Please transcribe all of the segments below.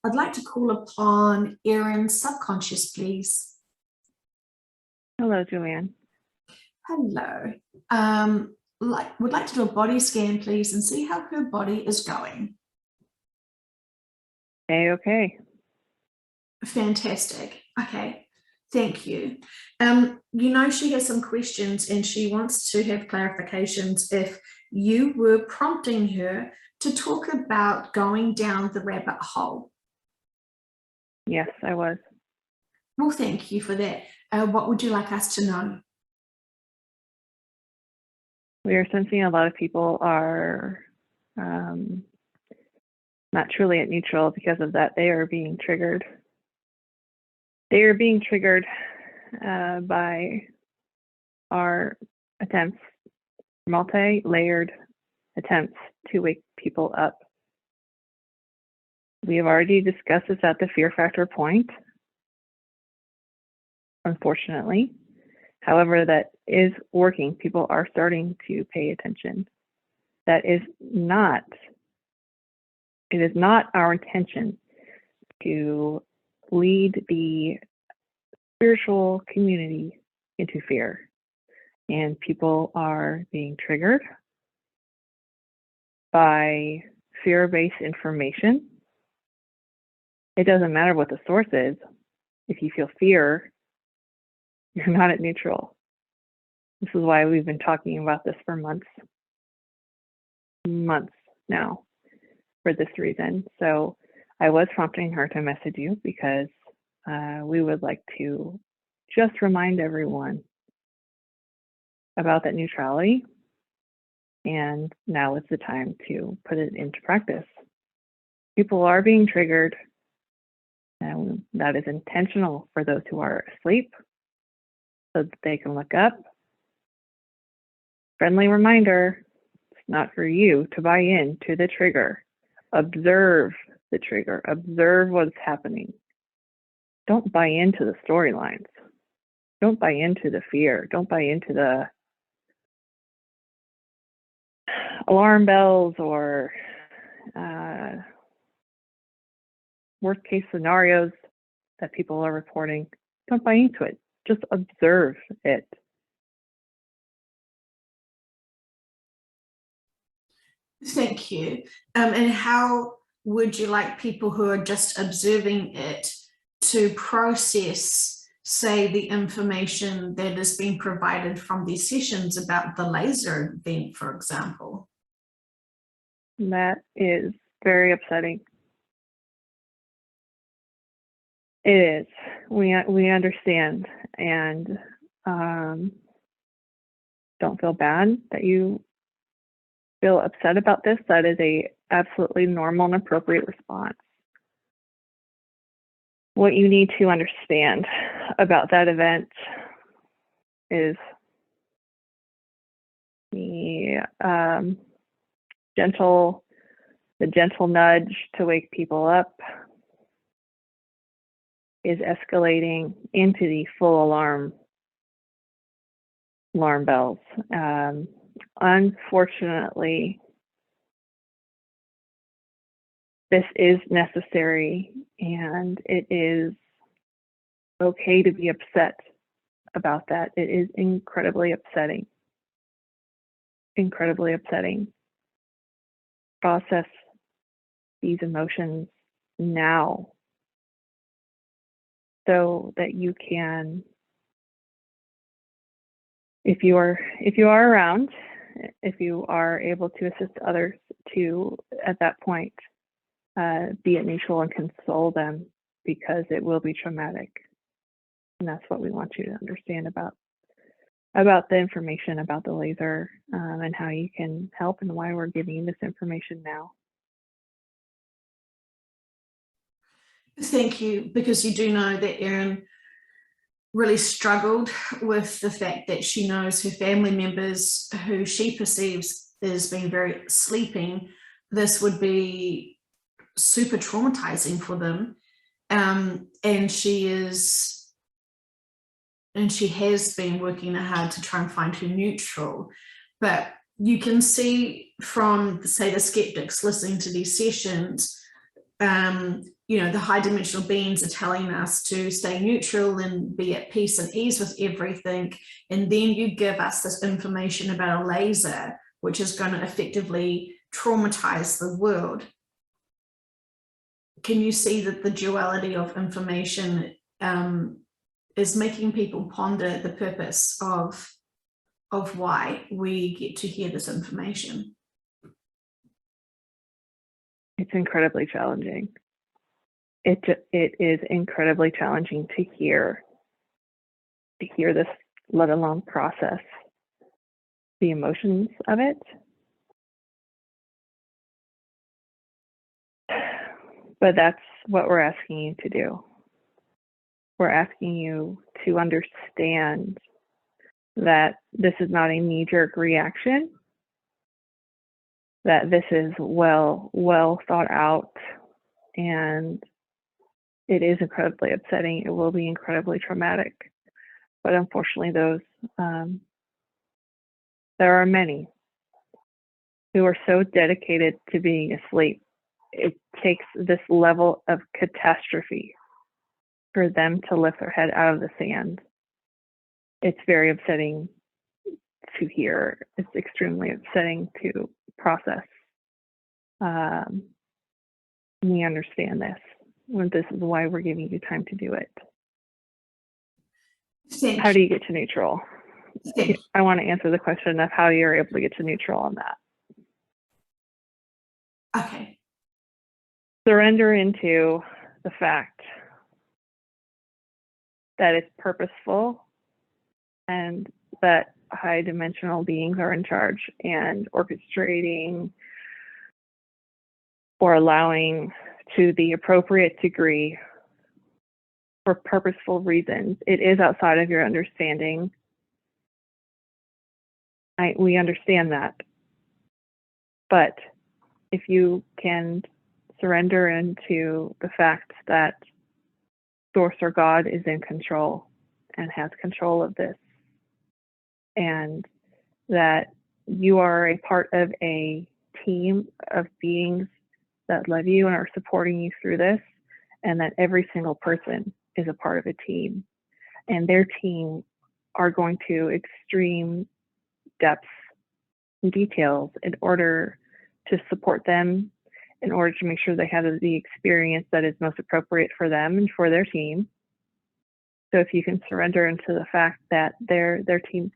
I'd like to call upon Erin's subconscious, please. Hello, Joanne. Hello. Would like to do a body scan, please, and see how her body is going. Okay. Fantastic. Okay. Thank you. She has some questions and she wants to have clarifications if you were prompting her to talk about going down the rabbit hole. Yes, I was. Well, thank you for that. What would you like us to know? We are sensing a lot of people are not truly at neutral because of that. They are being triggered. They are being triggered by our attempts, multi-layered attempts to wake people up. We have already discussed this at the fear factor point, unfortunately. However, that is working. People are starting to pay attention. It is not our intention to lead the spiritual community into fear. And people are being triggered by fear-based information. It doesn't matter what the source is. If you feel fear, you're not at neutral. This is why we've been talking about this for months now for this reason. So I was prompting her to message you because we would like to just remind everyone about that neutrality. And now is the time to put it into practice. People are being triggered, and that is intentional for those who are asleep so that they can look up. Friendly reminder, it's not for you to buy into the trigger. Observe the trigger. Observe what's happening. Don't buy into the storylines. Don't buy into the fear. Don't buy into the alarm bells or worst case scenarios that people are reporting. Don't buy into it. Just observe it. Thank you. And how would you like people who are just observing it to process, say, the information that is being provided from these sessions about the laser event, for example? That is very upsetting. It is. We understand, and don't feel bad that you feel upset about this. That is a absolutely normal and appropriate response. What you need to understand about that event is the gentle nudge to wake people up is escalating into the full alarm bells. Unfortunately, this is necessary, and it is okay to be upset about that. It is incredibly upsetting. Incredibly upsetting. Process these emotions now so that you can, if you are around, if you are able to assist others to, at that point, be at neutral and console them, because it will be traumatic. And that's what we want you to understand about the information about the laser, and how you can help and why we're giving you this information now. Thank you, because you do know that Erin really struggled with the fact that she knows her family members who she perceives as being very sleeping. This would be super traumatizing for them, and she has been working hard to try and find her neutral. But you can see from, say, the skeptics listening to these sessions, the high dimensional beings are telling us to stay neutral and be at peace and ease with everything. And then you give us this information about a laser, which is going to effectively traumatize the world. Can you see that the duality of information is making people ponder the purpose of why we get to hear this information? It's incredibly challenging. It is incredibly challenging to hear this, let alone process the emotions of it. But that's what we're asking you to do. We're asking you to understand that this is not a knee-jerk reaction, that this is well thought out, and it is incredibly upsetting. It will be incredibly traumatic. But unfortunately, there are many who are so dedicated to being asleep. It takes this level of catastrophe for them to lift their head out of the sand. It's very upsetting to hear. It's extremely upsetting to process. We understand this. This is why we're giving you time to do it. How do you get to neutral? I want to answer the question of how you're able to get to neutral on that. Okay. Surrender into the fact that it's purposeful and that high dimensional beings are in charge and orchestrating or allowing to the appropriate degree for purposeful reasons. It is outside of your understanding. We understand that. But if you can surrender into the fact that Source or God is in control and has control of this, and that you are a part of a team of beings that love you and are supporting you through this, and that every single person is a part of a team, and their team are going to extreme depths and details in order to support them, in order to make sure they have the experience that is most appropriate for them and for their team. So if you can surrender into the fact that their team,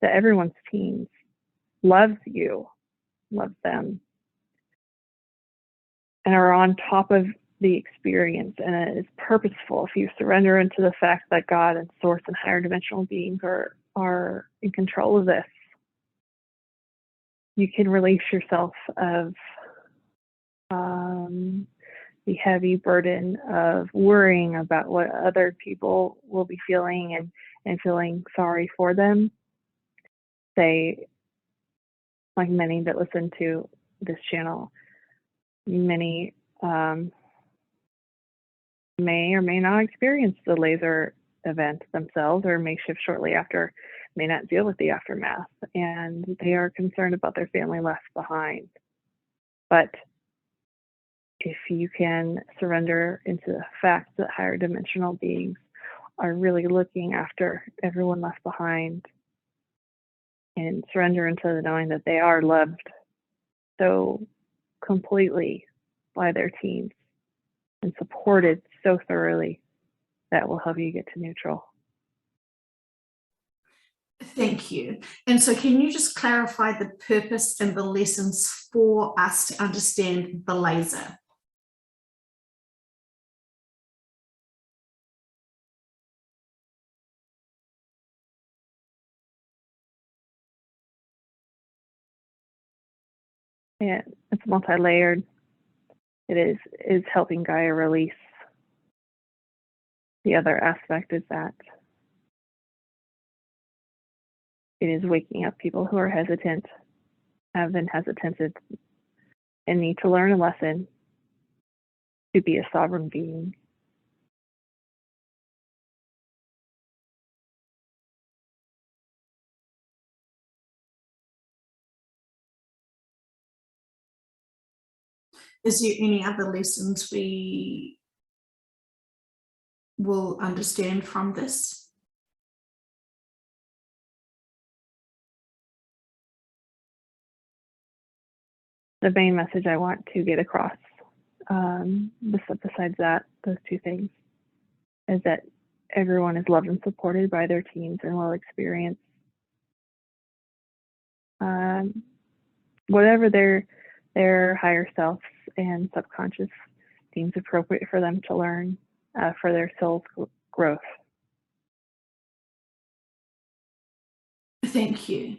that everyone's team loves you, loves them, and are on top of the experience, and it is purposeful. If you surrender into the fact that God and Source and higher dimensional beings are in control of this, you can release yourself of the heavy burden of worrying about what other people will be feeling and feeling sorry for them. They, like many that listen to this channel, many may or may not experience the laser event themselves, or may shift shortly after, may not deal with the aftermath, and they are concerned about their family left behind. But if you can surrender into the fact that higher dimensional beings are really looking after everyone left behind, and surrender into the knowing that they are loved so completely by their teams and supported so thoroughly, that will help you get to neutral. Thank you. And so can you just clarify the purpose and the lessons for us to understand the laser? Yeah, it's multi-layered. It is helping Gaia release. The other aspect is that it is waking up people who are hesitant, have been hesitant, and need to learn a lesson to be a sovereign being. Is there any other lessons we will understand from this? The main message I want to get across, besides that, those two things, is that everyone is loved and supported by their teams and will experience whatever their higher selves and subconscious deems appropriate for them to learn for their soul's growth. Thank you.